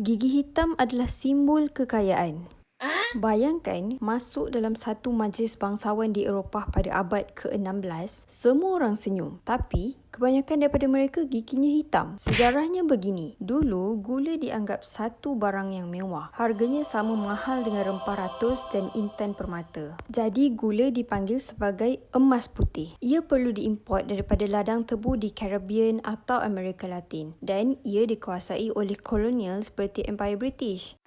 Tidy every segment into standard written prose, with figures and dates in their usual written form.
Gigi hitam adalah simbol kekayaan. Bayangkan masuk dalam satu majlis bangsawan di Eropah pada abad ke-16, semua orang senyum. Tapi, kebanyakan daripada mereka giginya hitam. Sejarahnya begini, dulu gula dianggap satu barang yang mewah. Harganya sama mahal dengan rempah ratus dan intan permata. Jadi, gula dipanggil sebagai emas putih. Ia perlu diimport daripada ladang tebu di Caribbean atau Amerika Latin. Dan ia dikuasai oleh kolonial seperti Empire British.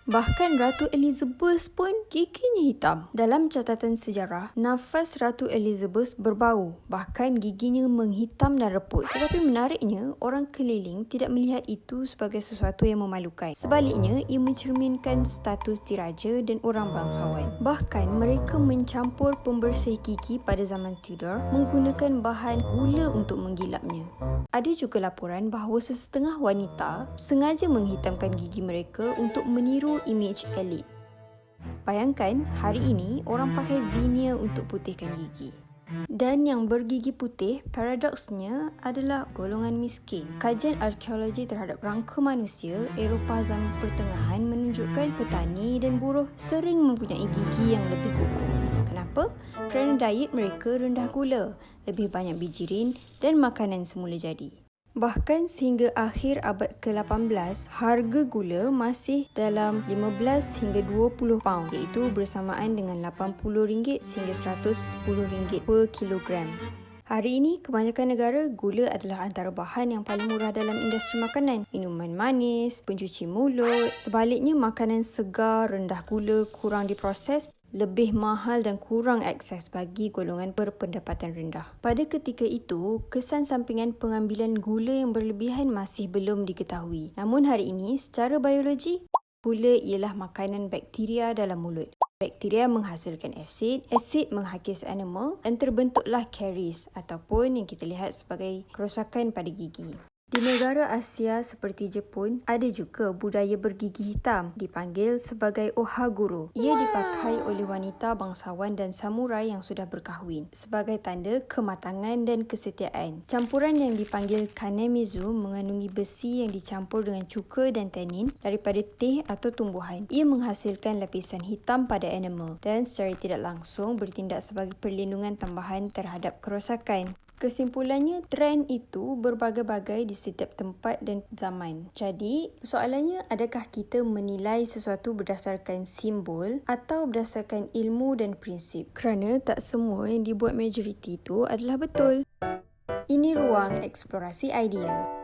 Bahkan Ratu Elizabeth pun giginya hitam. Dalam catatan sejarah, nafas Ratu Elizabeth berbau, bahkan giginya menghitam dan reput. Tetapi menariknya, orang keliling tidak melihat itu sebagai sesuatu yang memalukan. Sebaliknya, ia mencerminkan status diraja dan orang bangsawan. Bahkan mereka mencampur pembersih gigi pada zaman Tudor menggunakan bahan gula untuk menggilapnya. Ada juga laporan bahawa sesetengah wanita sengaja menghitamkan gigi mereka untuk meniru imej elit. Bayangkan, hari ini orang pakai veneer untuk putihkan gigi. Dan yang bergigi putih, paradoksnya adalah golongan miskin. Kajian arkeologi terhadap rangka manusia Eropah zaman pertengahan menunjukkan petani dan buruh sering mempunyai gigi yang lebih kukuh. Kenapa? Kerana diet mereka rendah gula, lebih banyak bijirin dan makanan semula jadi. Bahkan sehingga akhir abad ke-18, harga gula masih dalam 15 hingga 20 pound, iaitu bersamaan dengan RM80 sehingga RM110 per kilogram. Hari ini, kebanyakan negara, gula adalah antara bahan yang paling murah dalam industri makanan. Minuman manis, pencuci mulut. Sebaliknya, makanan segar, rendah gula, kurang diproses, lebih mahal dan kurang akses bagi golongan berpendapatan rendah. Pada ketika itu, kesan sampingan pengambilan gula yang berlebihan masih belum diketahui. Namun hari ini, secara biologi, gula ialah makanan bakteria dalam mulut. Bakteria menghasilkan asid menghakis animal dan terbentuklah caries ataupun yang kita lihat sebagai kerosakan pada gigi. Di negara Asia seperti Jepun, ada juga budaya bergigi hitam dipanggil sebagai ohaguro. Ia dipakai oleh wanita bangsawan dan samurai yang sudah berkahwin sebagai tanda kematangan dan kesetiaan. Campuran yang dipanggil kanemizu mengandungi besi yang dicampur dengan cuka dan tanin daripada teh atau tumbuhan. Ia menghasilkan lapisan hitam pada animal dan secara tidak langsung bertindak sebagai perlindungan tambahan terhadap kerosakan. Kesimpulannya, trend itu berbagai-bagai di setiap tempat dan zaman. Jadi, soalannya, adakah kita menilai sesuatu berdasarkan simbol atau berdasarkan ilmu dan prinsip? Kerana tak semua yang dibuat majoriti itu adalah betul. Ini ruang eksplorasi idea.